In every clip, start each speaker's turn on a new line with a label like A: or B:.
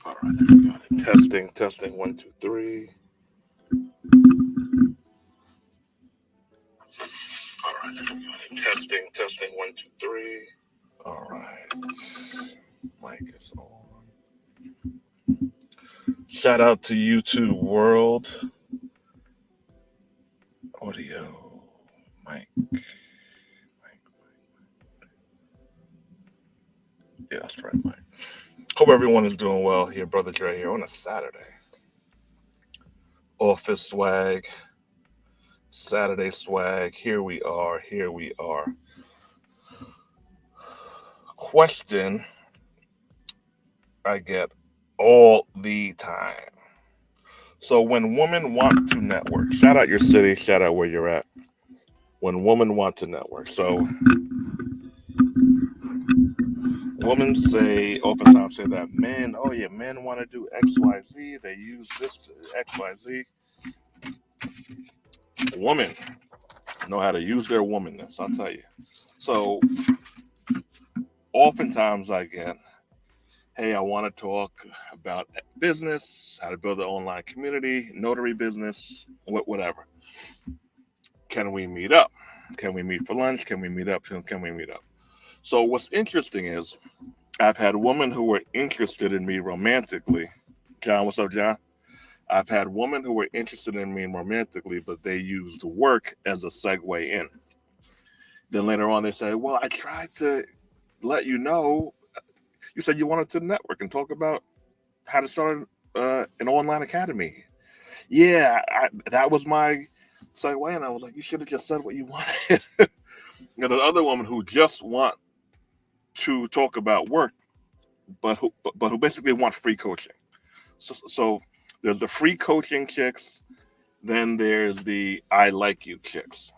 A: All right, there we got it. Testing, 1, 2, 3. All right, there we got it. Testing, 1, 2, 3. All right, mic is on. Shout out to YouTube world. Audio, mic. Yeah, that's right, Mike. Hope everyone is doing well here. Brother Dre here on a Saturday. Office swag. Saturday swag. Here we are. Question I get all the time. So when women want to network, shout out your city, shout out where you're at. When women want to network. So women oftentimes say that men want to do XYZ. They use this to XYZ. Women know how to use their womanness, I'll tell you. So oftentimes I get, hey, I want to talk about business, how to build an online community, notary business, whatever. Can we meet up? Can we meet for lunch? Can we meet up? So what's interesting is I've had women who were interested in me romantically. John, what's up, John? I've had women who were interested in me romantically, but they used work as a segue in. Then later on, they say, well, I tried to let you know. You said you wanted to network and talk about how to start an online academy. Yeah, that was my segue. And I was like, you should have just said what you wanted. And the other woman who just want to talk about work, but who basically want free coaching. So there's the free coaching chicks. Then there's the I like you chicks,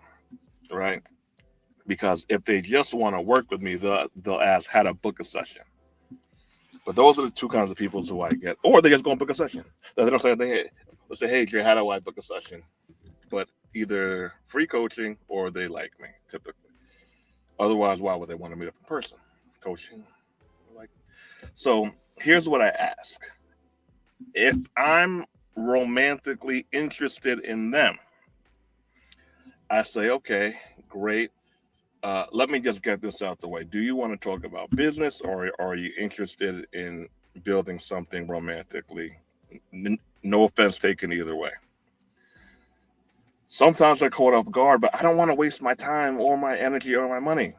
A: right? Because if they just want to work with me, they'll ask how to book a session. But those are the two kinds of people who I get. Or they just go and book a session. They don't say anything. They'll say, hey, Jay, how do I book a session? But either free coaching or they like me, typically. Otherwise, why would they want to meet up in person? Coaching. So here's what I ask. If I'm romantically interested in them, I say, okay, great. Let me just get this out the way. Do you want to talk about business, or are you interested in building something romantically? No offense taken either way. Sometimes they're caught off guard, but I don't want to waste my time or my energy or my money.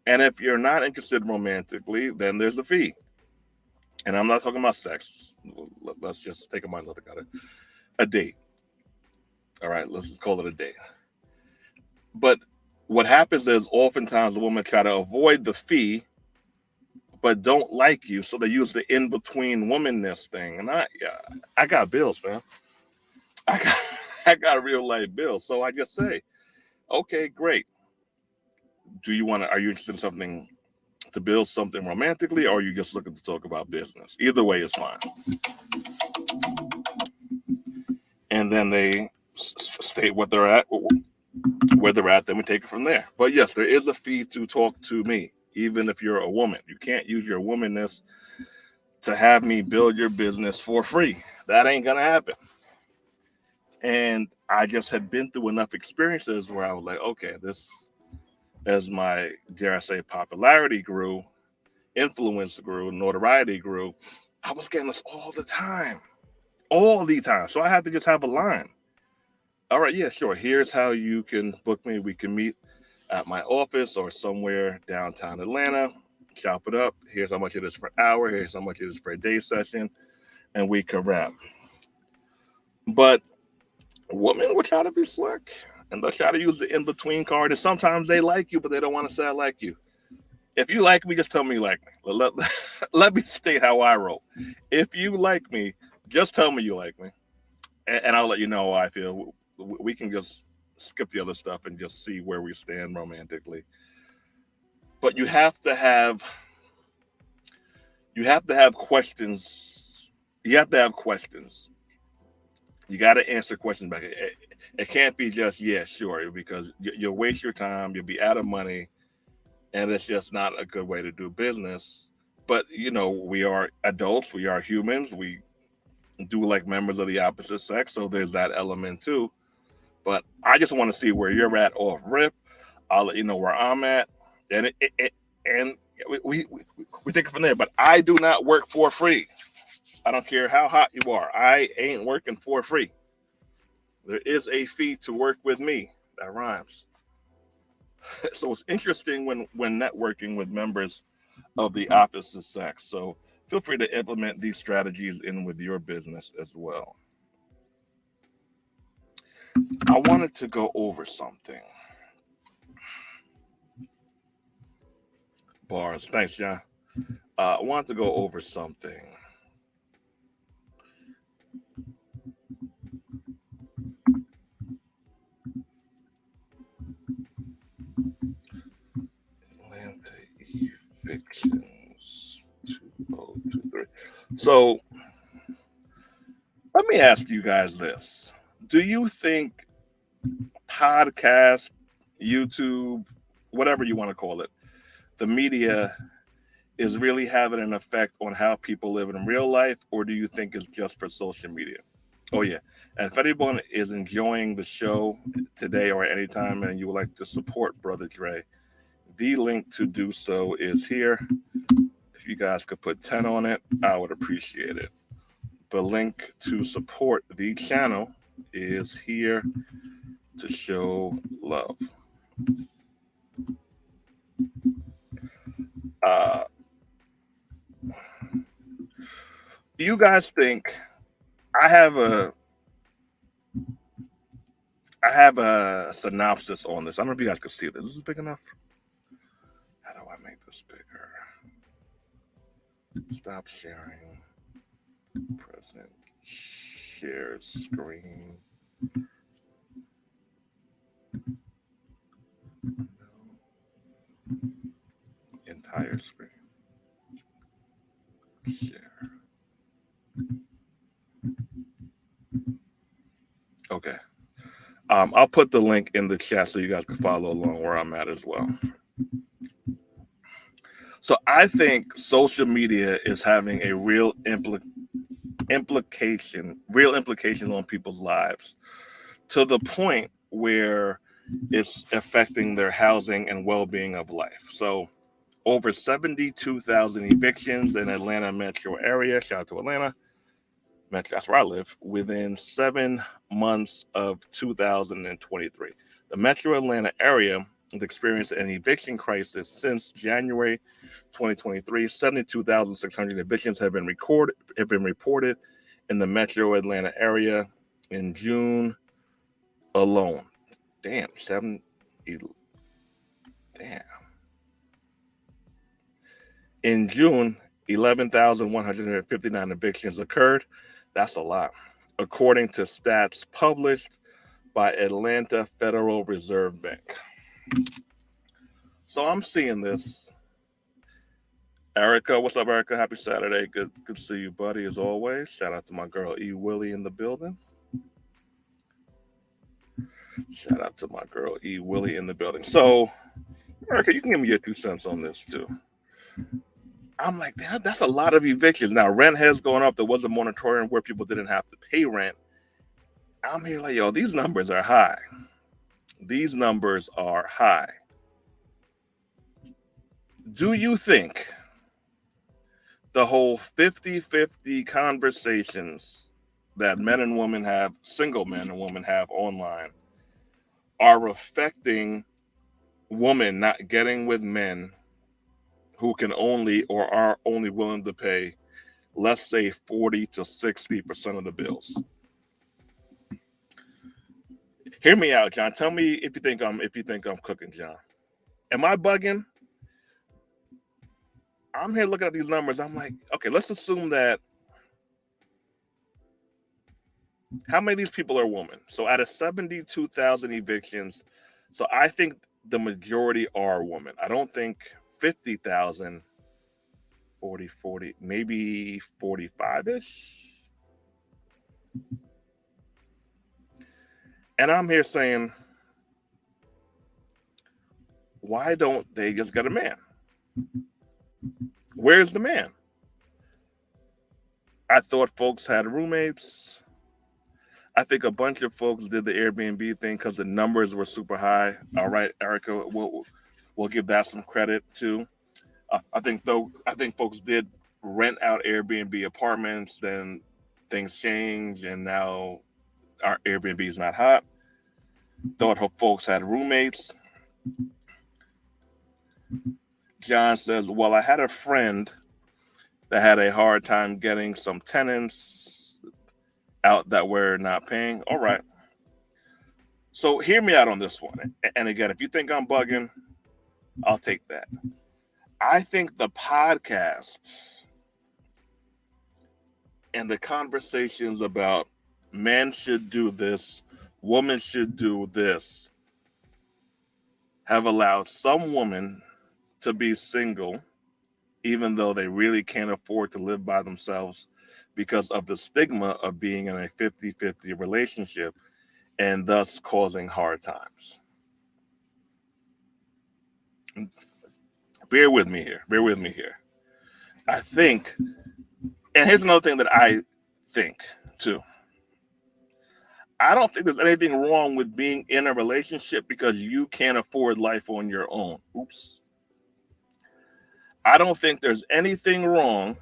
A: And if you're not interested romantically, then there's a fee. And I'm not talking about sex. Let's just take a mind look at it. A date. All right, let's just call it a date. But what happens is oftentimes the women try to avoid the fee, but don't like you, so they use the in-between womanness thing. And I got bills, fam. I got real life bills. So I just say, okay, great. Are you interested in something to build something romantically, or are you just looking to talk about business? Either way is fine. And then they state what they're at, where they're at, then we take it from there. But yes, there is a fee to talk to me, even if you're a woman. You can't use your womanness to have me build your business for free. That ain't gonna happen. And I just had been through enough experiences where I was like, okay, this, as my, dare I say, popularity grew, influence grew, notoriety grew, I was getting this all the time. So I had to just have a line. All right, yeah, sure. Here's how you can book me. We can meet at my office or somewhere downtown Atlanta, chop it up. Here's how much it is per hour. Here's how much it is per day session. And we can wrap. But women will try to be slick. And they'll try to use the in-between card. And sometimes they like you, but they don't want to say I like you. If you like me, just tell me you like me. Let me state how I roll. If you like me, Just tell me you like me, and I'll let you know how I feel. We can just skip the other stuff and just see where we stand romantically. But you have to have questions. You have to have questions. You got to answer questions back. It can't be just yeah, sure, because you'll waste your time. You'll be out of money, and it's just not a good way to do business. But we are adults. We are humans. We do like members of the opposite sex, so there's that element too. But I just want to see where you're at off rip. I'll let you know where I'm at, and and we take it from there. But I do not work for free. I don't care how hot you are. I ain't working for free. There is a fee to work with me. That rhymes. So it's interesting when networking with members of the opposite sex. So feel free to implement these strategies in with your business as well. I wanted to go over something. Bars. Thanks, John. I wanted to go over something. Atlanta evictions 2023. So let me ask you guys this. Do you think podcast, YouTube, whatever you want to call it, the media is really having an effect on how people live in real life, or do you think it's just for social media? Oh yeah. And if anyone is enjoying the show today or at any time and you would like to support Brother Dre, the link to do so is here. If you guys could put 10 on it, I would appreciate it. The link to support the channel is here to show love. Do you guys think I have a synopsis on this? I don't know if you guys can see this. Is this big enough? How do I make this bigger? Stop sharing. Present. Share screen. Entire screen. Share. Okay. I'll put the link in the chat so you guys can follow along where I'm at as well. So I think social media is having a real implications on people's lives, to the point where it's affecting their housing and well-being of life. So over 72,000 evictions in Atlanta metro area. Shout out to Atlanta. That's where I live. Within 7 months of 2023. The metro Atlanta area has experienced an eviction crisis since January 2023. 72,600 evictions have been reported in the metro Atlanta area in June alone. Damn. In June, 11,159 evictions occurred. That's a lot, according to stats published by Atlanta Federal Reserve Bank. So I'm seeing this. Erica, what's up, Erica? Happy Saturday. Good to see you, buddy, as always. Shout out to my girl E. Willie in the building. So, Erica, you can give me your 2 cents on this too. I'm like, that's a lot of evictions. Now, rent has gone up. There was a moratorium where people didn't have to pay rent. I'm here like, yo, these numbers are high. Do you think the whole 50-50 conversations that men and women have, single men and women have online, are affecting women not getting with men who can only or are only willing to pay, let's say, 40 to 60% of the bills? Hear me out, John. Tell me if you think I'm cooking, John. Am I bugging? I'm here looking at these numbers. I'm like, okay, let's assume that How many of these people are women? So out of 72,000 evictions, so I think the majority are women. I don't think 50,000, 40, maybe 45-ish. And I'm here saying, why don't they just get a man? Where's the man? I thought folks had roommates. I think a bunch of folks did the Airbnb thing because the numbers were super high. All right, Erica, we'll give that some credit too. I think folks did rent out Airbnb apartments. Then things changed, and now our Airbnb is not hot. Thought folks had roommates. John says, well, I had a friend that had a hard time getting some tenants out that were not paying. All right. So hear me out on this one. And again, if you think I'm bugging, I'll take that. I think the podcasts and the conversations about men should do this, women should do this, have allowed some women to be single, even though they really can't afford to live by themselves because of the stigma of being in a 50-50 relationship and thus causing hard times. Bear with me here. I think, and here's another thing that I think too. I don't think there's anything wrong with being in a relationship because you can't afford life on your own. Oops. I don't think there's anything wrong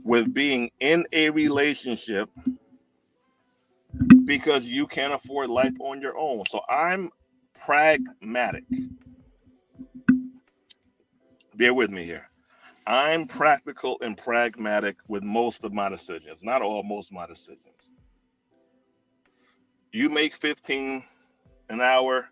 A: with being in a relationship because you can't afford life on your own. So I'm pragmatic. Bear with me here. I'm practical and pragmatic with most of my decisions. Not all, most of my decisions. You make 15 an hour,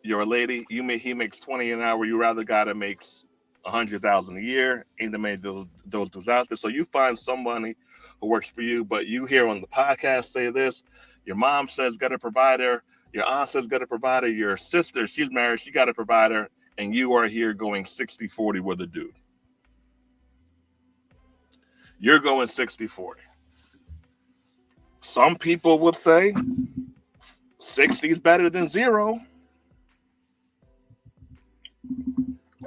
A: you're a lady. He makes 20 an hour. You rather guy that makes 100,000 a year. Ain't that many those dudes out there. So you find somebody who works for you, but you hear on the podcast say this. Your mom says got a provider. Your aunt says got a provider. Your sister, she's married, she got a provider, and you are here going 60-40 with a dude. You're going 60-40. Some people would say 60 is better than 0.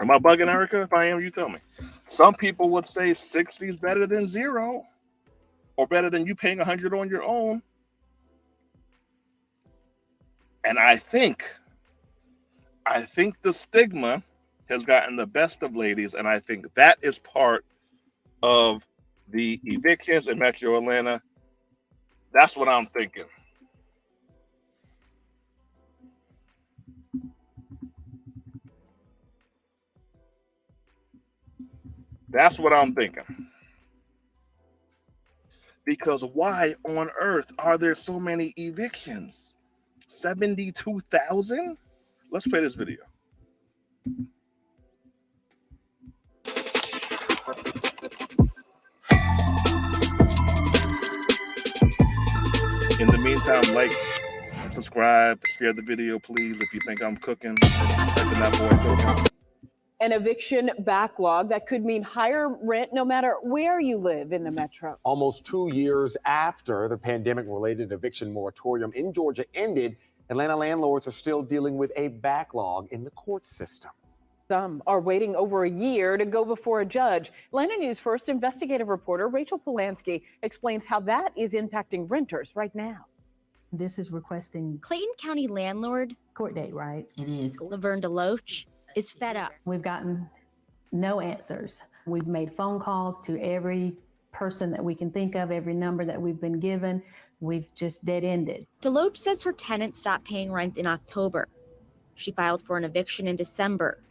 A: Am I bugging, Erica? If I am, you tell me. Some people would say 60 is better than 0 or better than you paying 100 on your own. And I think the stigma has gotten the best of ladies, and I think that is part of the evictions in Metro Atlanta. That's what I'm thinking. That's what I'm thinking. Because why on earth are there so many evictions? 72,000? Let's play this video. In the meantime, like, subscribe, share the video, please. If you think I'm cooking, that boy cooking.
B: An eviction backlog that could mean higher rent no matter where you live in the metro.
C: Almost 2 years after the pandemic-related eviction moratorium in Georgia ended, Atlanta landlords are still dealing with a backlog in the court system.
B: Some are waiting over a year to go before a judge. Atlanta News First investigative reporter Rachel Polanski explains how that is impacting renters right now.
D: This is requesting
E: Clayton County landlord,
D: court date, right?
F: It is.
E: Laverne DeLoach, is fed up.
D: We've gotten no answers. We've made phone calls to every person that we can think of, every number that we've been given. We've just dead-ended.
E: DeLoach says her tenant stopped paying rent in October. She filed for an eviction in December.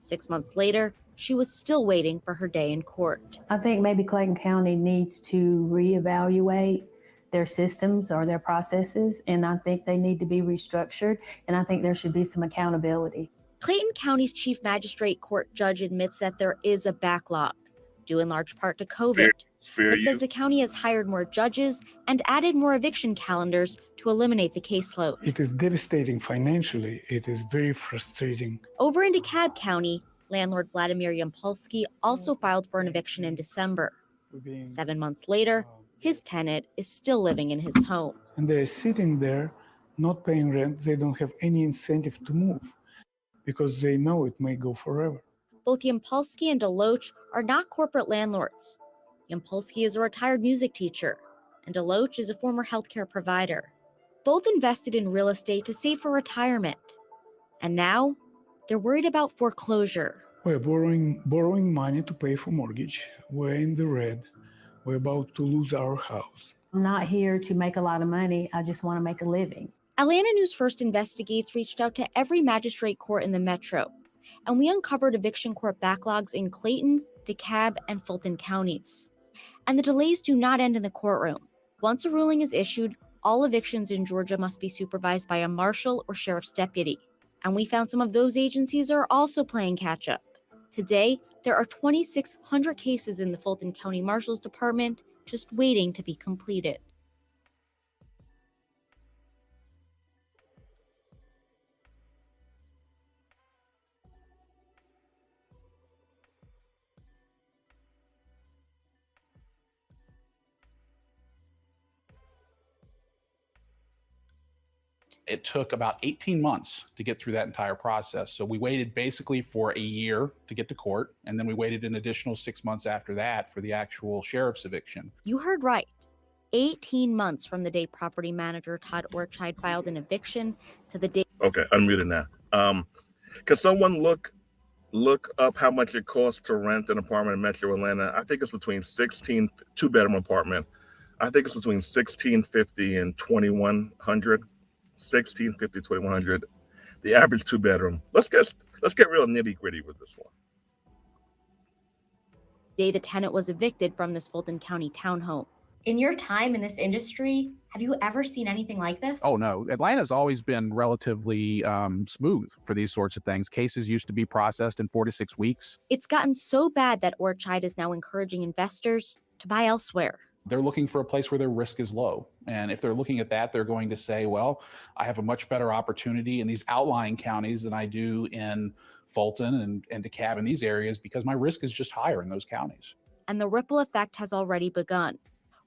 E: 6 months later, she was still waiting for her day in court.
D: I think maybe Clayton County needs to reevaluate their systems or their processes, and I think they need to be restructured, and I think there should be some accountability.
E: Clayton County's chief magistrate court judge admits that there is a backlog. due in large part to COVID, but says the county has hired more judges and added more eviction calendars to eliminate the caseload.
F: It is devastating financially. It is very frustrating.
E: Over in DeKalb County, landlord Vladimir Yampolsky also filed for an eviction in December. 7 months later, his tenant is still living in his home.
F: And they're sitting there, not paying rent. They don't have any incentive to move because they know it may go forever.
E: Both Yampolsky and Deloach are not corporate landlords. Yampolsky is a retired music teacher, and Deloach is a former healthcare provider. Both invested in real estate to save for retirement. And now, they're worried about foreclosure.
F: We're borrowing money to pay for mortgage. We're in the red. We're about to lose our house.
D: I'm not here to make a lot of money. I just want to make a living.
E: Atlanta News First Investigates reached out to every magistrate court in the metro, and we uncovered eviction court backlogs in Clayton, DeKalb, and Fulton counties. And the delays do not end in the courtroom. Once a ruling is issued, all evictions in Georgia must be supervised by a marshal or sheriff's deputy. And we found some of those agencies are also playing catch up. Today, there are 2,600 cases in the Fulton County Marshal's Department just waiting to be completed.
G: It took about 18 months to get through that entire process. So we waited basically for a year to get to court, and then we waited an additional 6 months after that for the actual sheriff's eviction.
E: You heard right. 18 months from the day property manager Todd Orchide filed an eviction to the day.
A: Okay, unmuted now. Can someone look up how much it costs to rent an apartment in Metro Atlanta? I think it's between two-bedroom apartment. I think it's between $1,650 and $2,100. $1,650, $2,100. The average two-bedroom. Let's get real nitty-gritty with this one.
E: Day the tenant was evicted from this Fulton County townhome. In your time in this industry, have you ever seen anything like this?
G: Oh, no. Atlanta's always been relatively smooth for these sorts of things. Cases used to be processed in 4 to 6 weeks.
E: It's gotten so bad that Orchide is now encouraging investors to buy elsewhere.
G: They're looking for a place where their risk is low. And if they're looking at that, they're going to say, well, I have a much better opportunity in these outlying counties than I do in Fulton and DeKalb in these areas because my risk is just higher in those counties.
E: And the ripple effect has already begun.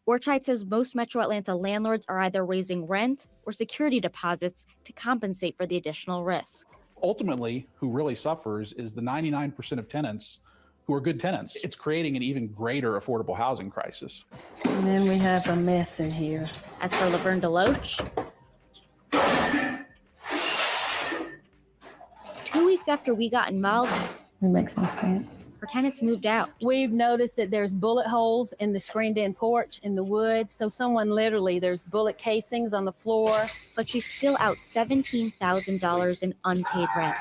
E: Orchide says most Metro Atlanta landlords are either raising rent or security deposits to compensate for the additional risk.
G: Ultimately, who really suffers is the 99% of tenants who are good tenants. It's creating an even greater affordable housing crisis.
D: And then we have a mess in here.
E: As for Laverne Deloach, 2 weeks after we got involved,
D: It makes no sense.
E: her tenants moved out.
D: We've noticed that there's bullet holes in the screened-in porch in the wood. So there's bullet casings on the floor.
E: But she's still out $17,000 in unpaid rent.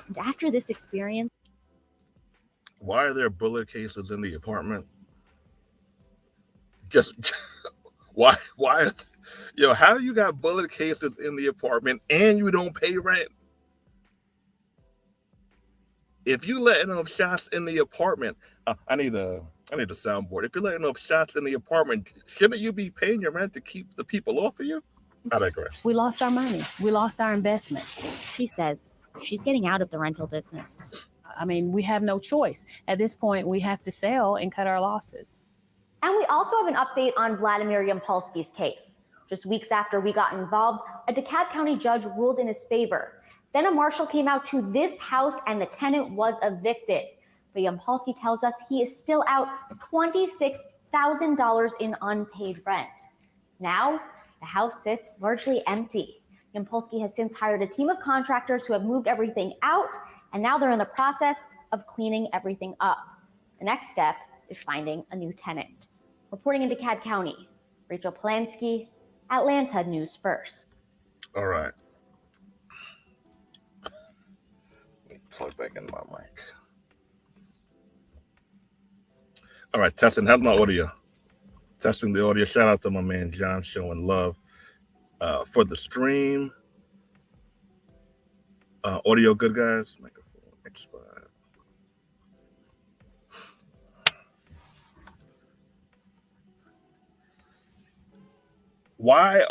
E: And after this experience,
A: Why are there bullet cases in the apartment? Just why? How do you got bullet cases in the apartment and you don't pay rent? If you letting off shots in the apartment, I need a soundboard. If you're letting off shots in the apartment, shouldn't you be paying your rent to keep the people off of you? I digress.
D: We lost our money. We lost our investment.
E: she says she's getting out of the rental business.
D: I mean, we have no choice. At this point, we have to sell and cut our losses.
H: And we also have an update on Vladimir Yampolsky's case. Just weeks after we got involved, a DeKalb County judge ruled in his favor. Then a marshal came out to this house and the tenant was evicted. But Yampolsky tells us he is still out $26,000 in unpaid rent. Now, the house sits largely empty. Yampolsky has since hired a team of contractors who have moved everything out, and now they're in the process of cleaning everything up. The next step is finding a new tenant. Reporting in DeKalb County, Rachel Polanski, Atlanta News First.
A: All right. Let me plug back in my mic. All right, testing. How's my audio? Testing the audio. Shout out to my man John showing love for the stream. Audio good, guys. Microphone X5. Why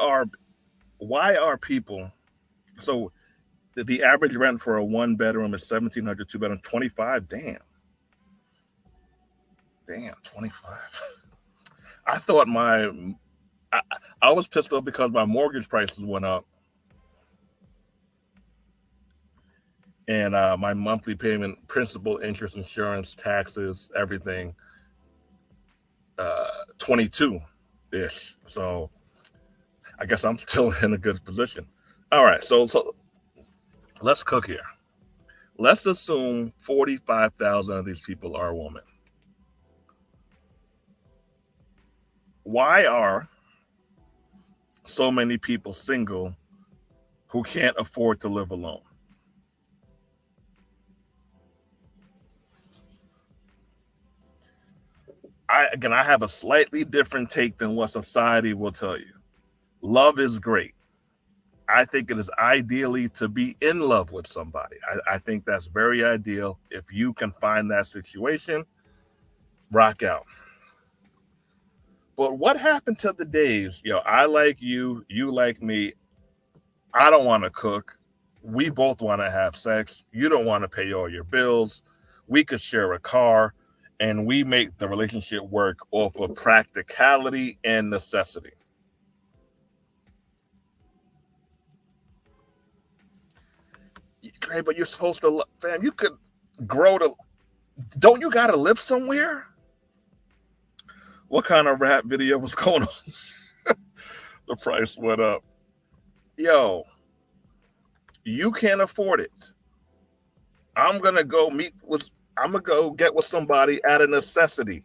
A: are people so the average rent for a 1 bedroom is 1,700, 2 bedroom 25? Damn, 25. I thought I was pissed off because my mortgage prices went up, and my monthly payment, principal, interest, insurance, taxes, everything, 22 ish. So I guess I'm still in a good position. All right, so let's cook here. Let's assume 45,000 of these people are women. Why are so many people single who can't afford to live alone? I have a slightly different take than what society will tell you. Love is great. I think it is ideally to be in love with somebody. I think that's very ideal. If you can find that situation, rock out. But what happened to the days, I like you, you like me, I don't want to cook, we both want to have sex, you don't want to pay all your bills, we could share a car, and we make the relationship work off of practicality and necessity. Great, but you're supposed to, fam, you could grow to, don't you got to live somewhere? What kind of rap video was going on? The price went up. Yo, you can't afford it. I'm going to go get with somebody out of necessity.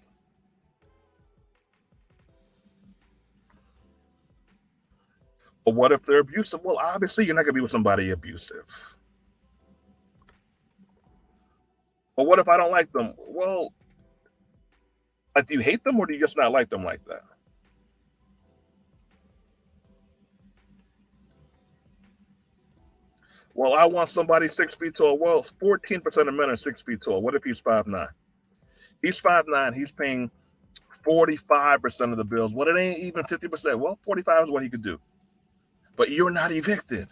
A: But what if they're abusive? Well, obviously you're not going to be with somebody abusive. But what if I don't like them? Well, like, do you hate them or do you just not like them like that? Well, I want somebody 6 feet tall. Well, 14% of men are 6 feet tall. What if he's 5'9"? He's 5'9". He's paying 45% of the bills. Well, it ain't even 50%. Well, 45 is what he could do. But you're not evicted.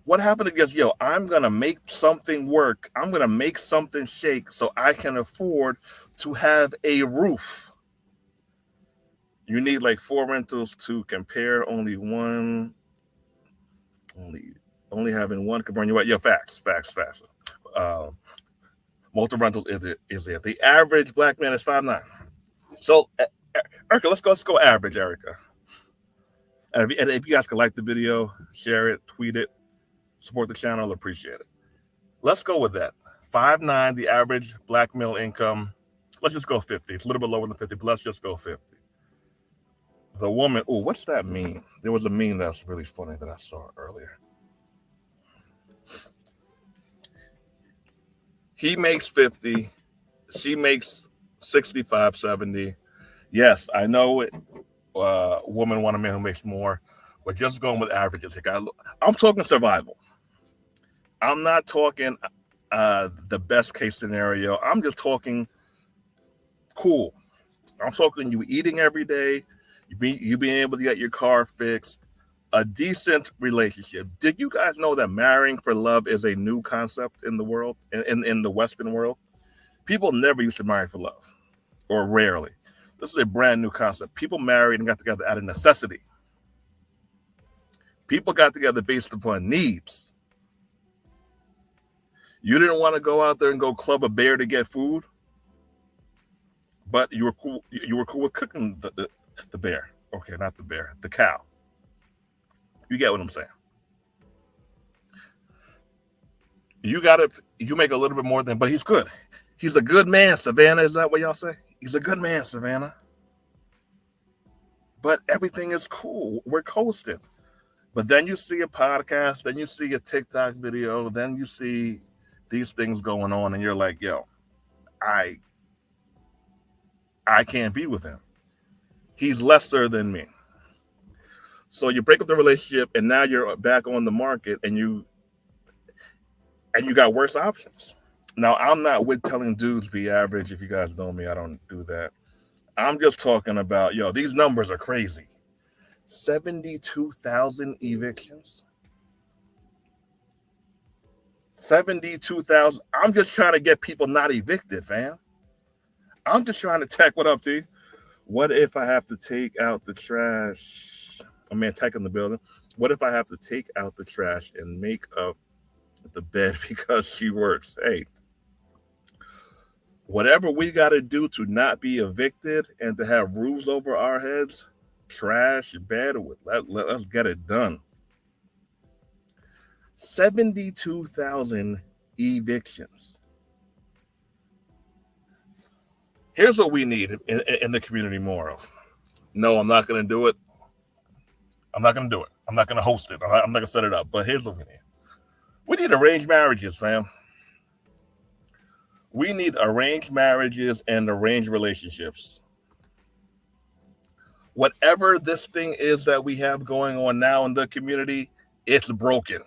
A: What happened to guess, I'm going to make something work. I'm going to make something shake so I can afford to have a roof. You need like 4 rentals to compare. Only having one could burn you out. Yeah, facts. Multiple rentals is there. The average black man is 5'9". So, Erica, let's go average, Erica. And if you guys could like the video, share it, tweet it, support the channel, appreciate it. Let's go with that. 5'9", the average black male income. Let's just go 50. It's a little bit lower than 50, but let's just go 50. The woman, what's that meme? There was a meme that was really funny that I saw earlier. He makes 50, she makes 65, 70. Yes, I know it. Women want a man who makes more, but just going with averages. I'm talking survival. I'm not talking the best case scenario. I'm just talking cool. I'm talking you eating every day, you being able to get your car fixed, a decent relationship. Did you guys know that marrying for love is a new concept in the world, in the Western world? People never used to marry for love, or rarely. This is a brand new concept. People married and got together out of necessity. People got together based upon needs. You didn't want to go out there and go club a bear to get food, but you were cool. You were cool with cooking the bear. Okay, not the bear, the cow. You get what I'm saying? You make a little bit more than, but he's good. He's a good man, Savannah. Is that what y'all say? He's a good man, Savannah. But everything is cool. We're coasting. But then you see a podcast, then you see a TikTok video, then you see these things going on, and you're like, yo, I can't be with him. He's lesser than me. So you break up the relationship, and now you're back on the market, and you got worse options. Now, I'm not with telling dudes be average. If you guys know me, I don't do that. I'm just talking about, these numbers are crazy. 72,000 evictions. 72,000. I'm just trying to get people not evicted, fam. I'm just trying to tech. What up, T? What if I have to take out the trash? I mean, tech in the building. What if I have to take out the trash and make up the bed because she works? Hey, whatever we got to do to not be evicted and to have roofs over our heads, trash, bed, let's get it done. 72,000 evictions. Here's what we need in the community more of. No, I'm not going to do it. I'm not going to do it. I'm not going to host it. I'm not going to set it up. But here's what we need. We need arranged marriages, fam. We need arranged marriages and arranged relationships. Whatever this thing is that we have going on now in the community, it's broken.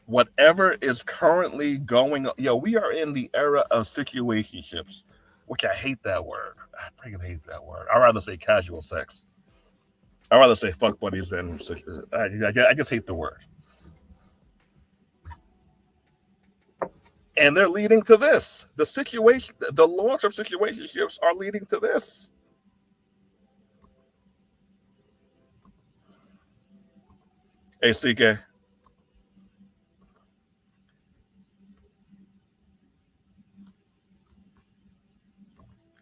A: Whatever is currently going on, we are in the era of situationships, which I hate that word. I freaking hate that word. I'd rather say casual sex. I'd rather say fuck buddies than I just hate the word. And they're leading to this. The launch of situationships are leading to this. Hey, CK.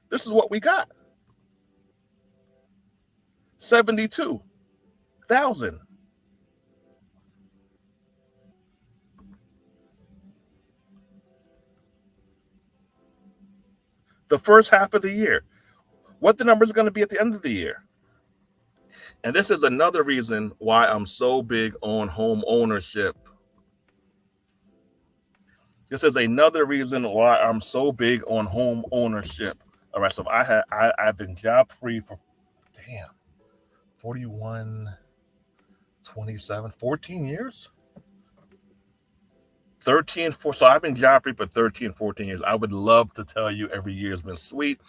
A: This is what we got. 72,000. The first half of the year. What the number is going to be at the end of the year. And this is another reason why I'm so big on home ownership. This is another reason why I'm so big on home ownership. All right, so I've been job free for 41, 27, 14 years. 13, 4. So I've been job free for 13, 14 years. I would love to tell you every year has been sweet.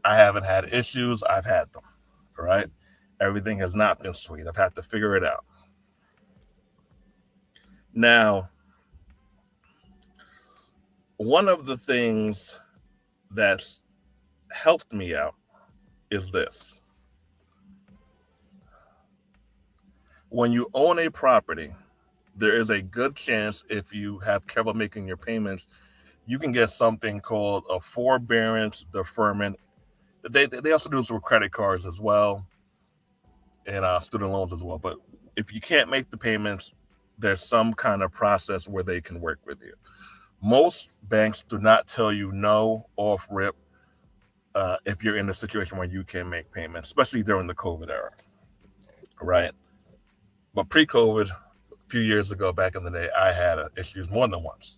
A: I haven't had issues. I've had them. All right. Everything has not been sweet. I've had to figure it out. Now, one of the things that's helped me out is this. When you own a property, there is a good chance if you have trouble making your payments, you can get something called a forbearance deferment. They also do this with credit cards as well and student loans as well. But if you can't make the payments, there's some kind of process where they can work with you. Most banks do not tell you no off rip if you're in a situation where you can make payments, especially during the COVID era, right? But pre-COVID, a few years ago, back in the day, I had issues more than once.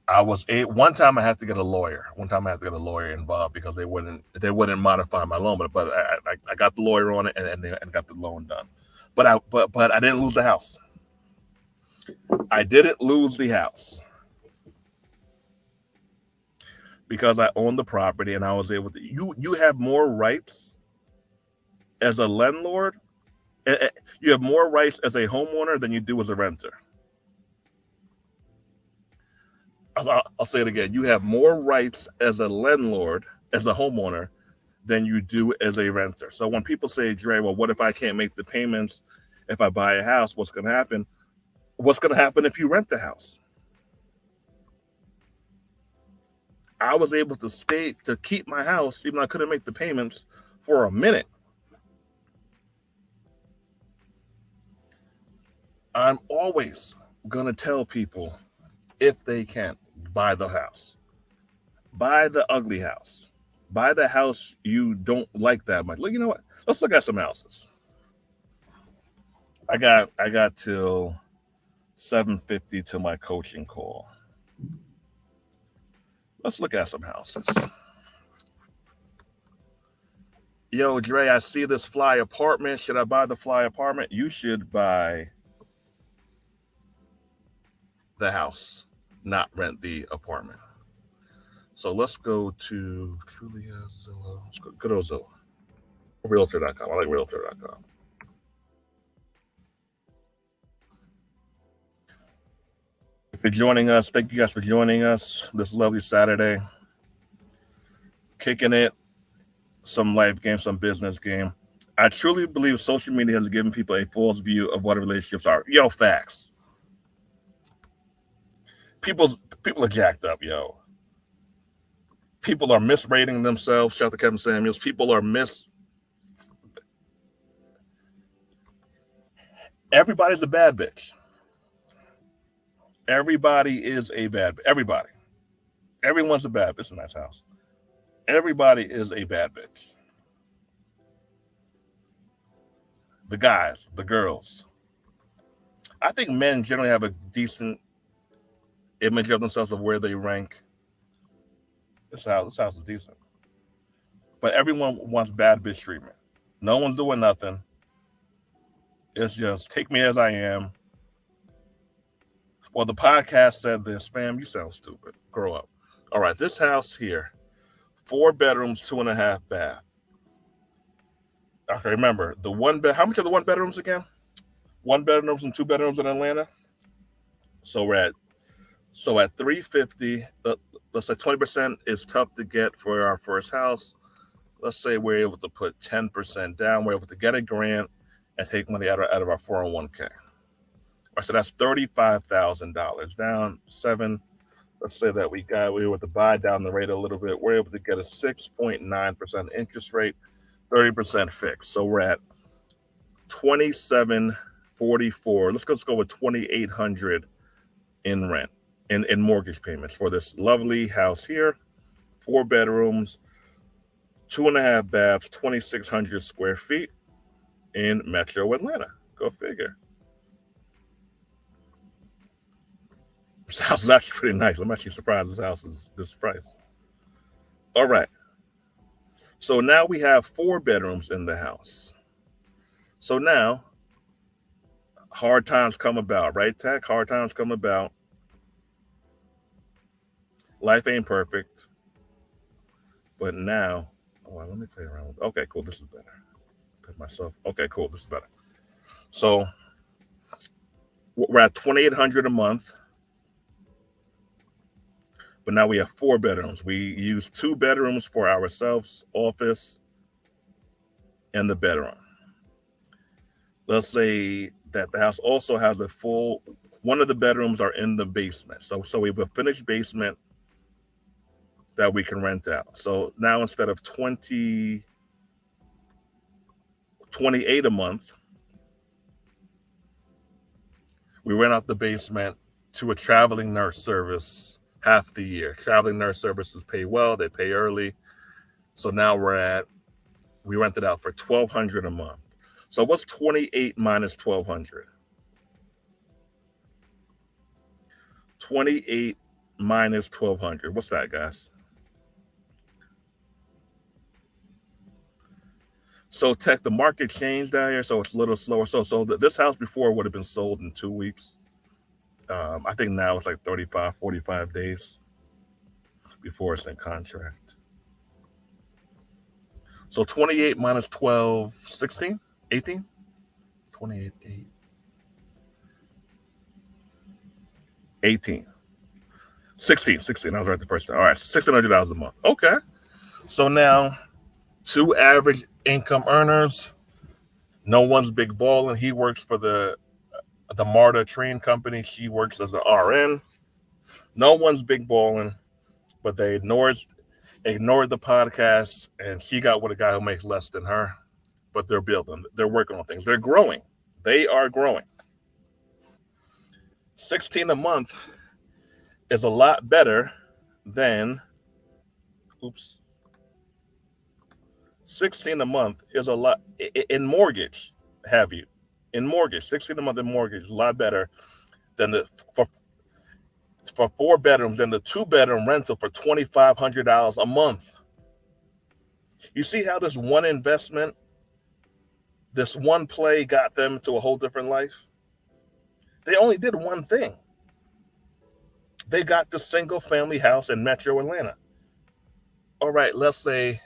A: One time I had to get a lawyer. Involved because they wouldn't modify my loan, but I got the lawyer on it and got the loan done. But I didn't lose the house. I didn't lose the house because I owned the property and I was able to. You have more rights as a landlord. You have more rights as a homeowner than you do as a renter. I'll say it again. You have more rights as a landlord, as a homeowner, than you do as a renter. So when people say, Dre, well, what if I can't make the payments if I buy a house? What's going to happen? What's going to happen if you rent the house? I was able to keep my house, even though I couldn't make the payments for a minute. I'm always going to tell people, if they can, buy the house. Buy the ugly house. Buy the house you don't like that much. Look, you know what? Let's look at some houses. I got till 7:50 to my coaching call. Let's look at some houses. Yo, Dre, I see this fly apartment. Should I buy the fly apartment? You should buy the house, not rent the apartment. So let's go to Trulia Zillow. Let's go good old Zillow. Realtor.com. I like Realtor.com. If you're joining us, thank you guys for joining us this lovely Saturday. Kicking it, some life game, some business game. I truly believe social media has given people a false view of what relationships are. Yo, facts. People are jacked up, yo. People are misrating themselves. Shout out to Kevin Samuels. People are Everybody's a bad bitch. Everybody is a bad bitch. Everybody. Everyone's a bad bitch. It's a nice house. Everybody is a bad bitch. The guys, the girls. I think men generally have a decent image of themselves of where they rank. This house is decent. But everyone wants bad bitch treatment. No one's doing nothing. It's just take me as I am. Well, the podcast said this, fam, you sound stupid. Grow up. All right, this house here, 4 bedrooms, 2.5 bath. Okay, remember, the one bed, how much are the 1 bedrooms again? 1 bedrooms and 2 bedrooms in Atlanta. So at $350, let's say 20% is tough to get for our first house. Let's say we're able to put 10% down. We're able to get a grant and take money out of our 401k. All right, so that's $35,000 down. 7. Let's say that we were able to buy down the rate a little bit. We're able to get a 6.9% interest rate, 30% fixed. So we're at $2,744. Let's go with $2,800 in rent, in mortgage payments for this lovely house here. 4 bedrooms, 2.5 baths, 2,600 square feet in Metro Atlanta. Go figure. This house is actually pretty nice. I'm actually surprised this house is this price. All right. So now we have 4 bedrooms in the house. So now, hard times come about, right, Tech? Hard times come about. Life ain't perfect. But now, well, let me play around. Okay, cool. This is better. Put myself. Okay, cool. This is better. So we're at $2,800 a month. But now we have 4 bedrooms. We use 2 bedrooms for ourselves, office, and the bedroom. Let's say that the house also has one of the bedrooms are in the basement. So we have a finished basement that we can rent out. So now instead of $28 a month, we rent out the basement to a traveling nurse service half the year. Traveling nurse services pay well, they pay early. So now we rent it out for $1,200 a month. So what's 28 minus 1,200? 28 minus 1,200. What's that, guys? So Tech, the market changed out here, so it's a little slower. So this house before would have been sold in 2 weeks. I think now it's like 35, 45 days before it's in contract. So 28 minus 12, 16, 18, 28, 8, 18, 16. I was right the first time. All right, so $1,600 a month. Okay. So now 2 average income earners. No one's big balling. He works for the MARTA train company. She works as an RN. No one's big balling, but they ignored the podcast, and she got with a guy who makes less than her. But they're building. They're working on things. They're growing. They are growing. 16 a month is a lot better than 16 a month is a lot in mortgage. In mortgage, 16 a month in mortgage is a lot better than for 4 bedrooms than the 2-bedroom rental for $2,500 a month. You see how this one investment, this one play got them to a whole different life? They only did one thing. They got the single family house in Metro Atlanta. All right, let's say,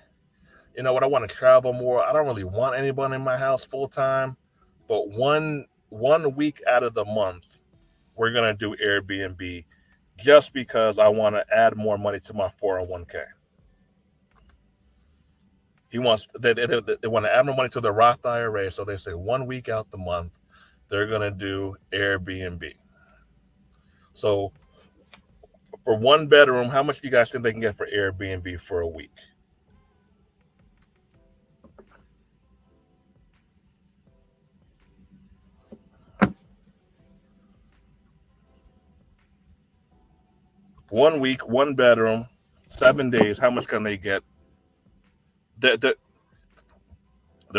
A: you know what, I want to travel more. I don't really want anyone in my house full time, but one week out of the month, we're gonna do Airbnb just because I want to add more money to my 401k. They want to add more money to the Roth IRA, so they say 1 week out the month, they're gonna do Airbnb. So for one bedroom, how much do you guys think they can get for Airbnb for a week? One week, one bedroom, 7 days. How much can they get? They're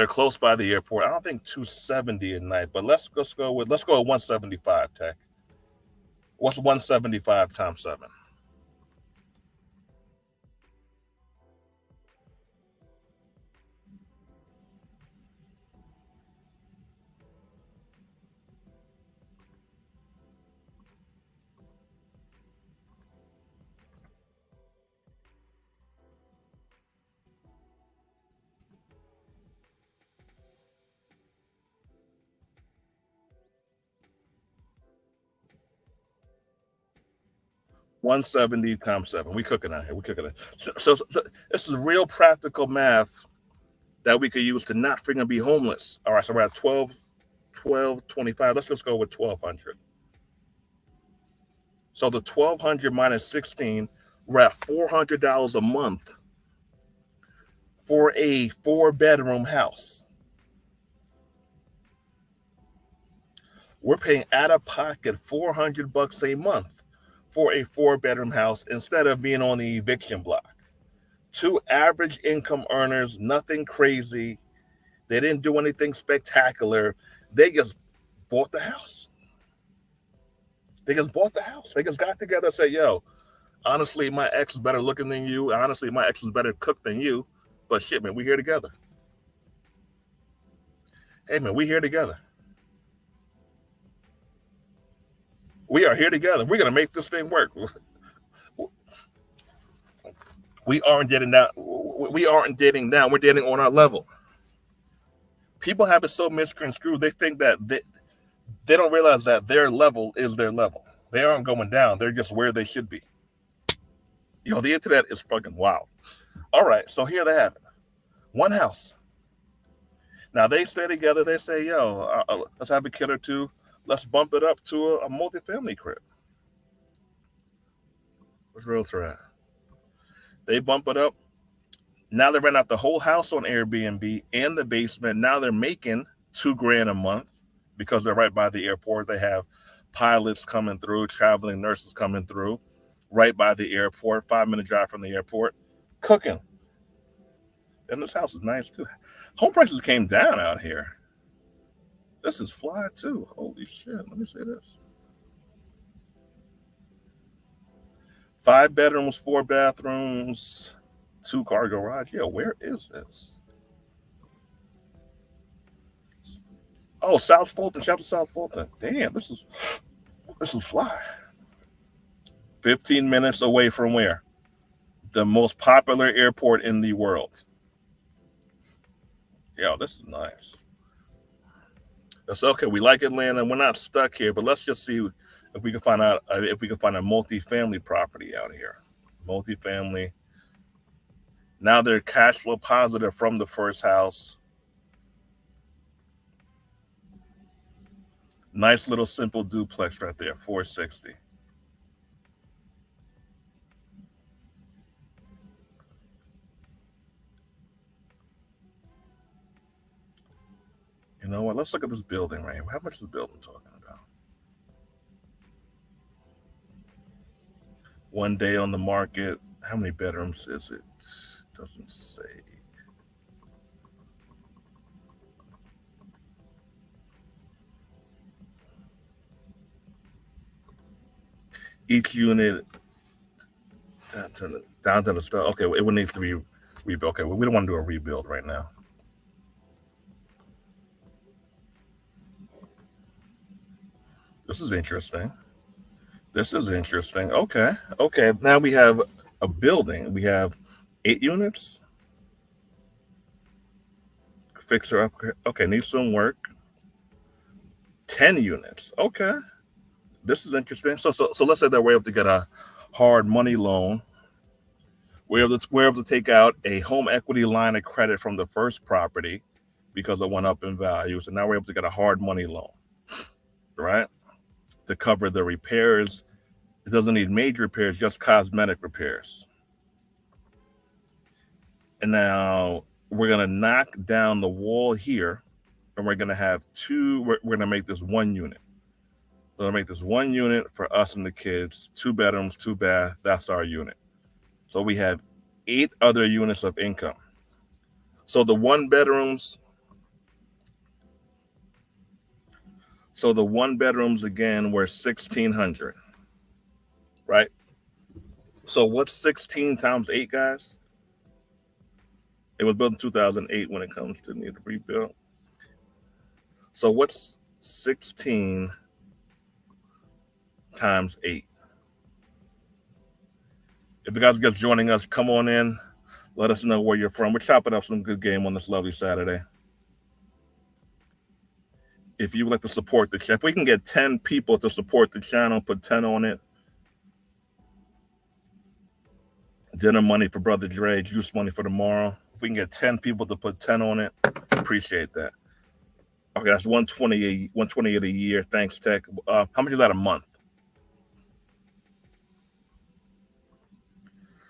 A: close by the airport. I don't think 270 a night, but let's go with 175. Tech. What's 175 times 7? $170 times 7. We cooking out here. We cooking it. So this is real practical math that we could use to not freaking be homeless. All right, so we're at 1225. Let's just go with 1200. So the 1200 minus 16, we're at $400 a month for a 4-bedroom house. We're paying out of pocket $400 a month for a 4-bedroom house instead of being on the eviction block. 2 average income earners, nothing crazy. They didn't do anything spectacular. They just bought the house. They just got together and said, yo, honestly, my ex is better looking than you. Honestly, my ex is better cooked than you. But shit, man, we here together. Hey, man, we here together. We are here together. We're going to make this thing work. We aren't dating now. We're dating on our level. People have it so misconstrued. They think that they don't realize that their level is their level. They aren't going down. They're just where they should be. Yo, the internet is fucking wild. All right, so here they have it. One house. Now they stay together. They say, yo, let's have a kid or two. Let's bump it up to a multifamily crib. Where's realtor at? They bump it up. Now they rent out the whole house on Airbnb and the basement. Now they're making $2,000 a month because they're right by the airport. They have pilots coming through, traveling nurses coming through, right by the airport, 5-minute drive from the airport, cooking. And this house is nice too. Home prices came down out here. This is fly too. Holy shit. Let me say this. 5 bedrooms, 4 bathrooms, 2-car garage. Yeah, where is this? Oh, South Fulton. Shout out to South Fulton. Damn, this is fly. 15 minutes away from where? The most popular airport in the world. Yo, this is nice. That's okay. We like Atlanta. We're not stuck here, but let's just see if we can find out a multifamily property out here. Multifamily. Now they're cash flow positive from the first house. Nice little simple duplex right there, 460. You know what? Let's look at this building right here. How much is the building talking about? 1 day on the market. How many bedrooms is it? Doesn't say. Each unit down to the stuff. Okay, it needs to be Rebuild. Okay, well, we don't want to do a rebuild right now. This is interesting. Okay. Now we have a building. We have 8 units. Fixer up. Okay, needs some work. 10 units. Okay. This is interesting. So let's say that we're able to get a hard money loan. We're able to take out a home equity line of credit from the first property because it went up in value. So now we're able to get a hard money loan, right? To cover the repairs. It doesn't need major repairs, just cosmetic repairs. And now we're going to knock down the wall here, and we're going to have we're going to make this 1 unit. We're going to make this 1 unit for us and the kids, 2 bedrooms, 2 bath. That's our unit. So we have 8 other units of income. So the 1 bedrooms again were $1,600, right? So what's 16 times 8, guys? It was built in 2008 when it comes to need to rebuild. So what's 16 times 8? If you guys are just joining us, come on in. Let us know where you're from. We're chopping up some good game on this lovely Saturday. If you would like to support the channel, if we can get 10 people to support the channel, put 10 on it. Dinner money for Brother Dre, juice money for tomorrow. If we can get 10 people to put 10 on it, appreciate that. Okay, that's $128 a year. Thanks, Tech. How much is that a month?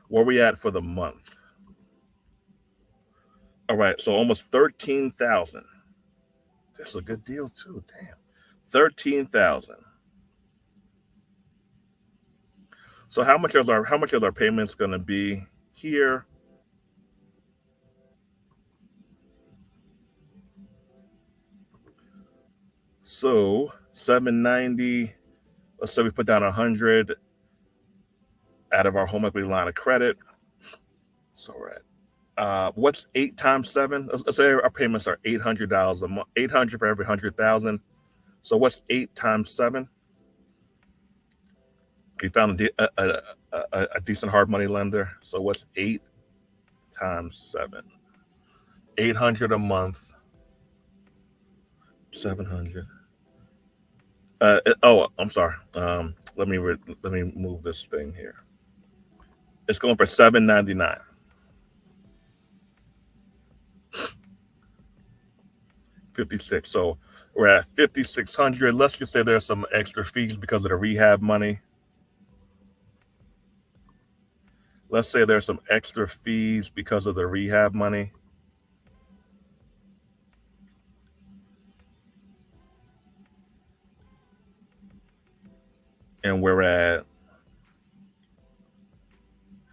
A: Where are we at for the month? All right, so almost $13,000. That's a good deal too. Damn, $13,000. So how much is our payments going to be here? So $790. Let's say we put down $100 out of our home equity line of credit. So we're at what's 8 times 7? Let's say our payments are $800 a month. $800 for every 100,000. So what's 8 times 7? We found a decent hard money lender. So what's 8 times 7? 800 a month. 700. I'm sorry. Let me move this thing here. It's going for $799. $56. So we're at $5,600. Let's just say there's some extra fees because of the rehab money. Let's say there's some extra fees because of the rehab money. And we're at,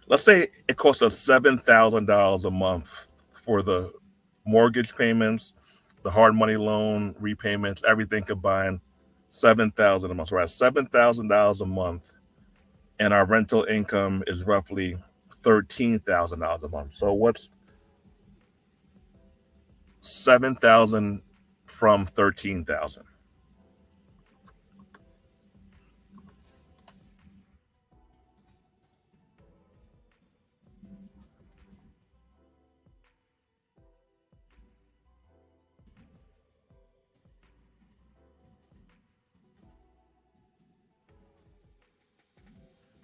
A: let's say it costs us $7,000 a month for the mortgage payments, the hard money loan repayments, everything combined, $7,000 a month. So we're at $7,000 a month, and our rental income is roughly $13,000 a month. So what's 7,000 from 13,000?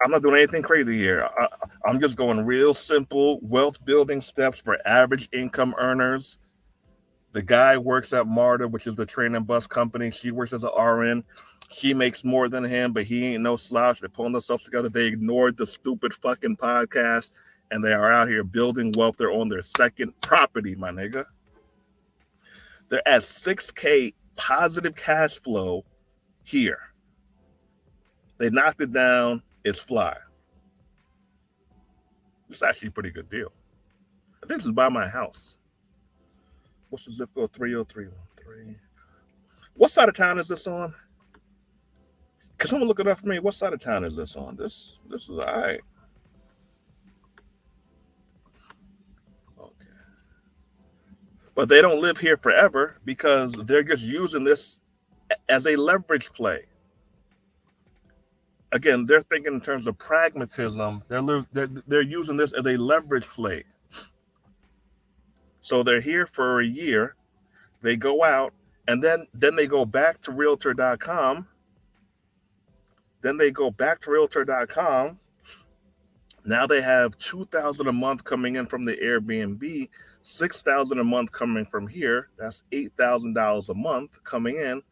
A: I'm not doing anything crazy here. I'm just going real simple wealth building steps for average income earners. The guy works at MARTA, which is the train and bus company. She works as an RN. She makes more than him, but he ain't no slouch. They're pulling themselves together. They ignored the stupid fucking podcast, and they are out here building wealth. They're on their second property, my nigga. They're at $6K positive cash flow here. They knocked it down. It's fly. It's actually a pretty good deal. I think this is by my house. What's the zip code? 30313. What side of town is this on? Can someone look it up for me? What side of town is this on? This is all right. But they don't live here forever because they're just using this as a leverage play. Again, they're thinking in terms of pragmatism. They're using this as a leverage play. So they're here for a year. They go out, and then they go back to Realtor.com. Then they go back to Realtor.com. Now they have $2,000 a month coming in from the Airbnb, $6,000 a month coming from here. That's $8,000 a month coming in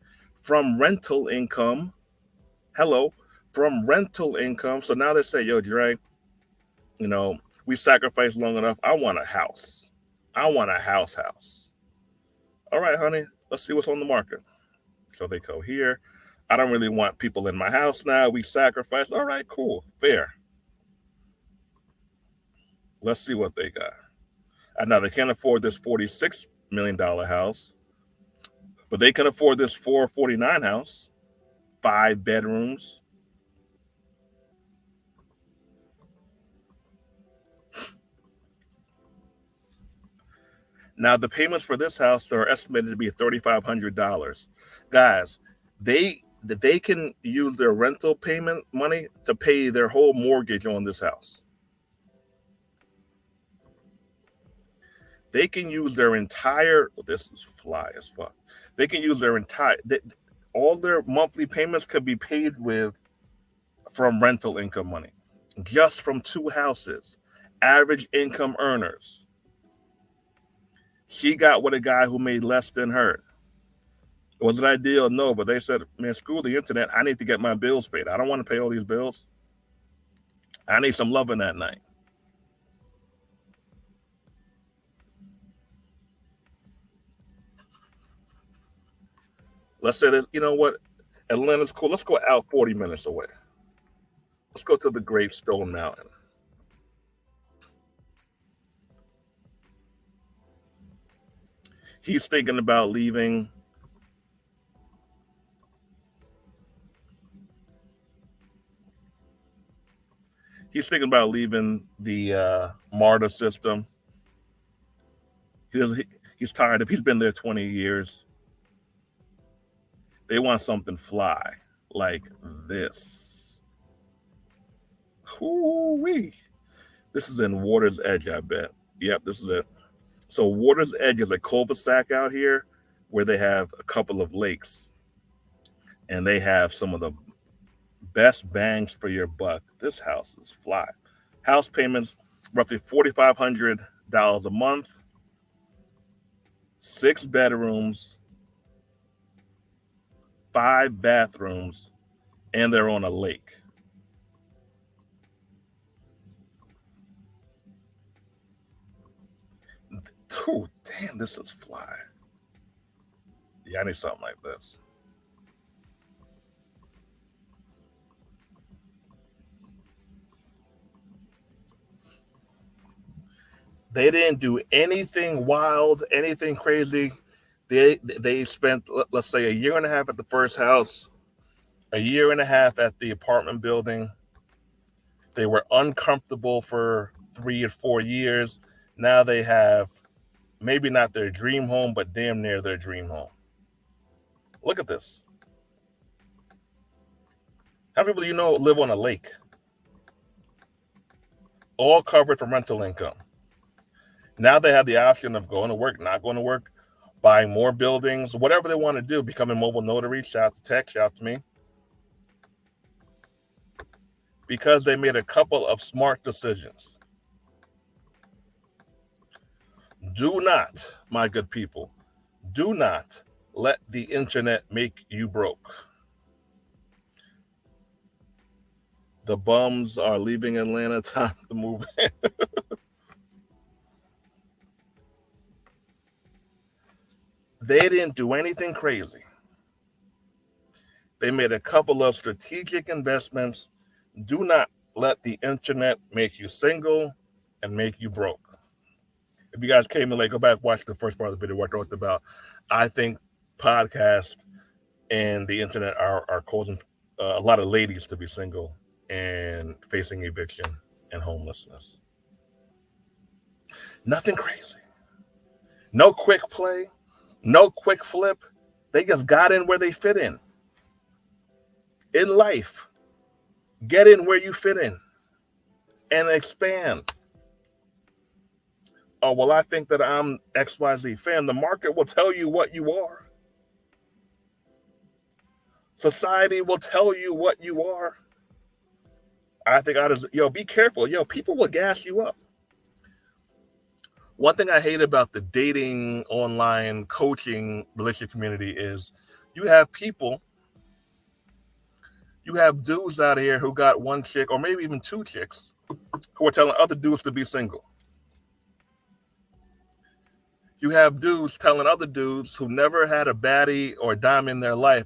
A: from rental income. Hello, from rental income. So now they say, yo, Dre, you know, we sacrificed long enough. I want a house. I want a house. All right, honey, let's see what's on the market. So they go here. I don't really want people in my house now. We sacrificed. All right, cool, fair. Let's see what they got. Now they can't afford this $46 million house, but they can afford this $449 house, 5 bedrooms. Now the payments for this house are estimated to be $3,500. Guys, they can use their rental payment money to pay their whole mortgage on this house. They can use their entire, this is fly as fuck. They can use their entire, all their monthly payments could be paid with from rental income money, just from 2 houses, average income earners. She got with a guy who made less than her. Was it ideal? No, but they said, man, screw the internet. I need to get my bills paid. I don't want to pay all these bills. I need some loving that night. Let's say that, you know what? Atlanta's cool. Let's go out 40 minutes away. Let's go to the Great Stone Mountain. He's thinking about leaving. He's thinking about leaving the MARTA system. He's tired of. He's been there 20 years. They want something fly like this. Hoo-wee. This is in Water's Edge, I bet. Yep, this is it. So Water's Edge is a cul-de-sac out here where they have a couple of lakes. And they have some of the best bangs for your buck. This house is fly. House payments, roughly $4,500 a month. 6 bedrooms. 5 bathrooms. And they're on a lake. Oh, damn, this is fly. Yeah, I need something like this. They didn't do anything wild, anything crazy. They spent, let's say, 1.5 years at the first house, 1.5 years at the apartment building. They were uncomfortable for 3 or 4 years. Now they have maybe not their dream home, but damn near their dream home. Look at this. How many people you know live on a lake? All covered from rental income. Now they have the option of going to work, not going to work, buying more buildings, whatever they want to do, becoming mobile notary. Shout out to Tech, shout out to me. Because they made a couple of smart decisions. Do not, my good people, do not let the internet make you broke. The bums are leaving Atlanta. Time to move in. They didn't do anything crazy. They made a couple of strategic investments. Do not let the internet make you single and make you broke. If you guys came in late, go back and watch the first part of the video where I talked about, I think podcasts and the internet are causing a lot of ladies to be single and facing eviction and homelessness. Nothing crazy. No quick play, no quick flip. They just got in where they fit in. In life, get in where you fit in and expand. Oh, well, I think that I'm XYZ fan. The market will tell you what you are. Society will tell you what you are. I think be careful. People will gas you up. One thing I hate about the dating online coaching relationship community is you have dudes out here who got one chick or maybe even two chicks who are telling other dudes to be single. You have dudes telling other dudes who never had a baddie or a dime in their life,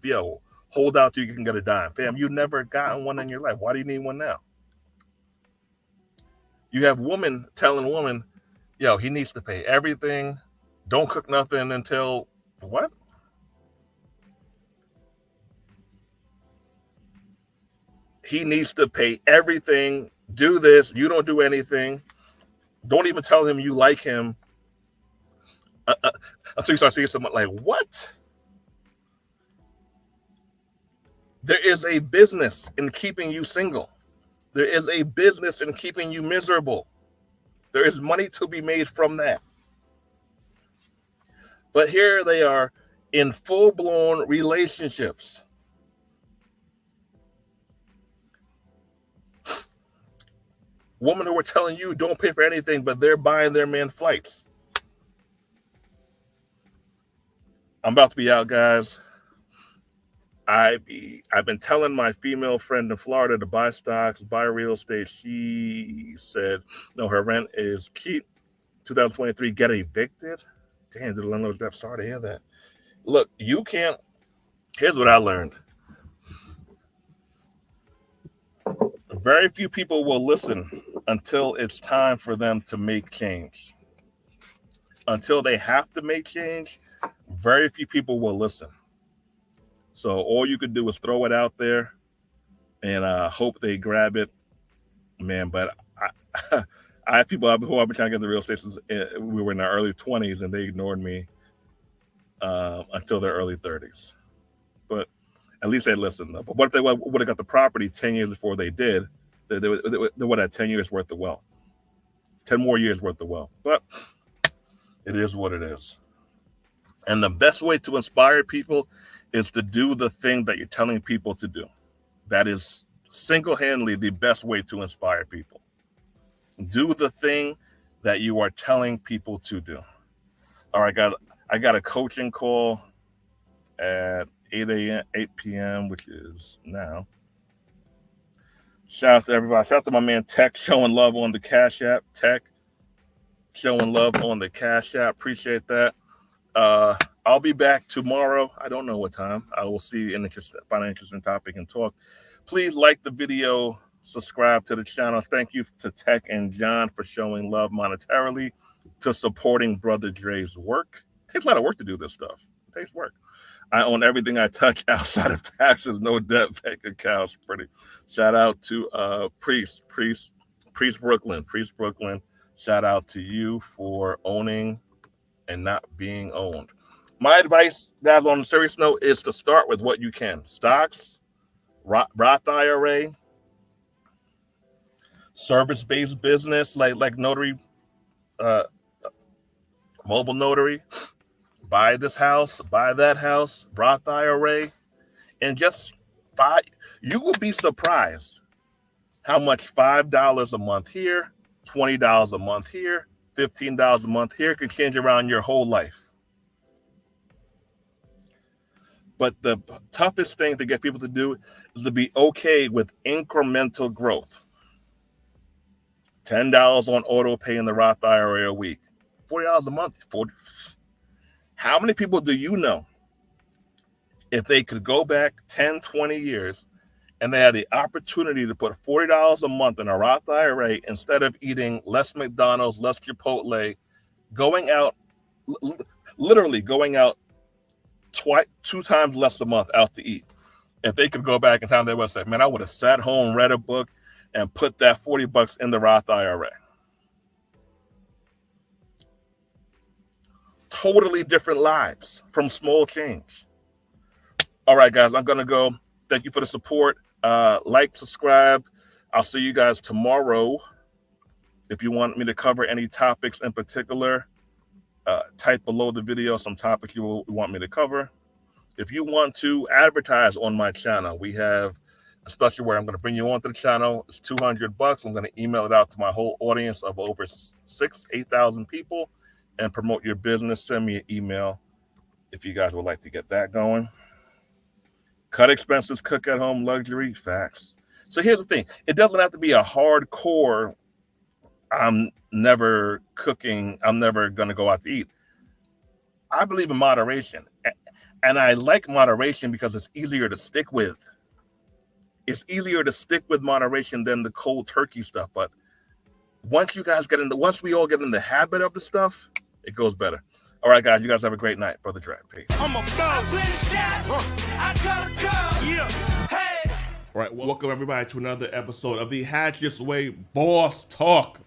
A: hold out till you can get a dime. Fam, you never gotten one in your life. Why do you need one now? You have women telling women, he needs to pay everything. Don't cook nothing until what? He needs to pay everything. Do this. You don't do anything. Don't even tell him you like him until you start seeing someone like, what? There is a business in keeping you single. There is a business in keeping you miserable. There is money to be made from that. But here they are in full-blown relationships. Women who are telling you don't pay for anything, but they're buying their man flights. I'm about to be out, guys. I've been telling my female friend in Florida to buy stocks, buy real estate. She said, no, her rent is cheap. 2023, get evicted. Damn, did the landlords have sorry to hear that? Look, you can't. Here's what I learned. Very few people will listen until it's time for them to make change. Until they have to make change, very few people will listen. So all you could do is throw it out there and hope they grab it, man. But I have people who I've been trying to get into real estate since we were in our early 20s, and they ignored me until their early 30s. But at least they listened. But what if they would have got the property 10 years before they did? They would have 10 years worth of wealth, 10 more years worth of wealth. But it is what it is. And the best way to inspire people is to do the thing that you're telling people to do. That is single-handedly the best way to inspire people. Do the thing that you are telling people to do. All right, guys, I got a coaching call at 8 p.m., which is now. Shout out to everybody. Shout out to my man Tech showing love on the Cash App. Tech showing love on the Cash App. Appreciate that. I'll be back tomorrow. I don't know what time. I will see find an interesting topic and talk. Please like the video, subscribe to the channel. Thank you to Tech and John for showing love monetarily, to supporting Brother Dre's work. It takes a lot of work to do this stuff. It takes work. I own everything I touch outside of taxes, no debt, bank accounts. Pretty. Shout out to Priest Brooklyn. Shout out to you for owning and not being owned. My advice, guys, on a serious note, is to start with what you can. Stocks, Roth IRA, service-based business like notary, mobile notary. Buy this house, buy that house, Roth IRA, and just buy. You will be surprised how much $5 a month here, $20 a month here, $15 a month here can change around your whole life. But the toughest thing to get people to do is to be okay with incremental growth. $10 on auto pay in the Roth IRA a week, $40 a month. How many people do you know, if they could go back 10, 20 years and they had the opportunity to put $40 a month in a Roth IRA instead of eating less McDonald's, less Chipotle, going out, literally going out two times less a month out to eat? If they could go back in time, they would say, man, I would have sat home, read a book, and put that $40 in the Roth IRA. totally different lives from small change. All right, guys, I'm going to go. Thank you for the support. Like, subscribe. I'll see you guys tomorrow. If you want me to cover any topics in particular, type below the video some topics you want me to cover. If you want to advertise on my channel, we have a special where I'm going to bring you onto the channel. It's $200. I'm going to email it out to my whole audience of over 8,000 people and promote your business. Send me an email if you guys would like to get that going. Cut expenses, cook at home, luxury, facts. So here's the thing. It doesn't have to be a hardcore, I'm never cooking, I'm never going to go out to eat. I believe in moderation. And I like moderation because it's easier to stick with. It's easier to stick with moderation than the cold turkey stuff. But once we all get in the habit of the stuff, it goes better. All right, guys, you guys have a great night. Brother Dre, peace. All right, welcome everybody to another episode of the Hatchet's Way Boss Talk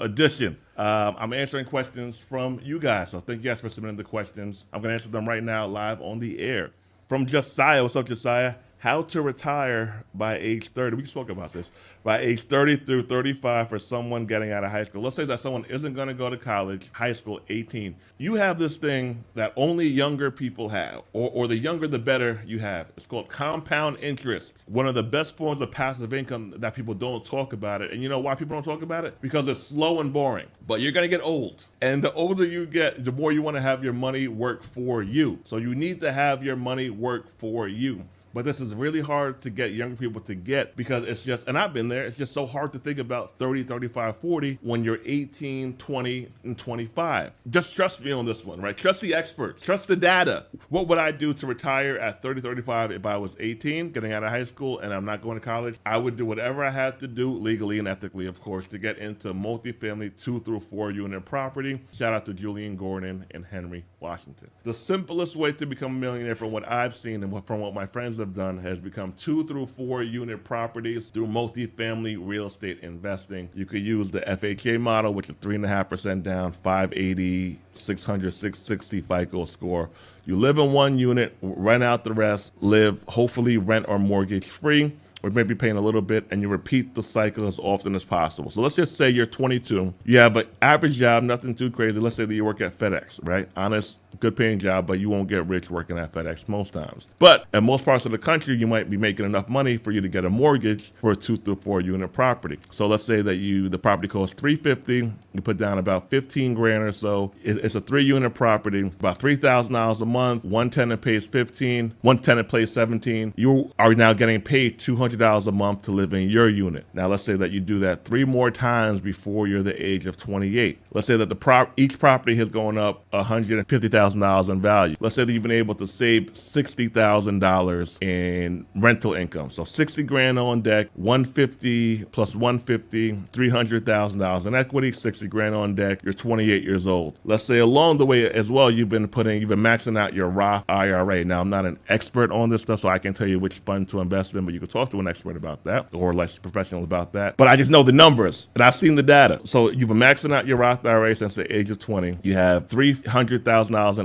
A: edition. I'm answering questions from you guys, so thank you guys for submitting the questions. I'm going to answer them right now live on the air. From Josiah, what's up, Josiah? How to retire by age 30. We spoke about this. By age 30 through 35 for someone getting out of high school. Let's say that someone isn't going to go to college, high school, 18. You have this thing that only younger people have, or the younger the better you have. It's called compound interest. One of the best forms of passive income that people don't talk about it. And you know why people don't talk about it? Because it's slow and boring. But you're going to get old. And the older you get, the more you want to have your money work for you. So you need to have your money work for you. But this is really hard to get younger people to get because it's just, and I've been there, it's just so hard to think about 30, 35, 40 when you're 18, 20, and 25. Just trust me on this one, right? Trust the experts, trust the data. What would I do to retire at 30, 35 if I was 18, getting out of high school and I'm not going to college? I would do whatever I had to do, legally and ethically, of course, to get into multifamily 2 through 4 unit property. Shout out to Julian Gordon and Henry Washington. The simplest way to become a millionaire from what I've seen and from what my friends have done has become 2 through 4 unit properties through multifamily real estate investing. You could use the FHA model, which is 3.5% down, 580, 600, 660 FICO score. You live in one unit, rent out the rest, live hopefully rent or mortgage free, or maybe paying a little bit, and you repeat the cycle as often as possible. So let's just say you're 22. You have an average job, nothing too crazy. Let's say that you work at FedEx, right? Honest, good paying job, but you won't get rich working at FedEx most times. But in most parts of the country, you might be making enough money for you to get a mortgage for a 2 through 4 unit property. So let's say that the property costs $350, you put down about 15 grand or so. It's a 3 unit property, about $3,000 a month. One tenant pays 15, one tenant pays 17. You are now getting paid $200 a month to live in your unit. Now let's say that you do that 3 more times before you're the age of 28. Let's say that each property has gone up $150,000 in value. Let's say that you've been able to save $60,000 in rental income. So 60 grand on deck, 150 plus 150, $300,000 in equity, 60 grand on deck. You're 28 years old. Let's say along the way as well, you've been maxing out your Roth IRA. Now I'm not an expert on this stuff, so I can tell you which fund to invest in, but you can talk to an expert about that or licensed professional about that. But I just know the numbers and I've seen the data. So you've been maxing out your Roth IRA since the age of 20. You have $300,000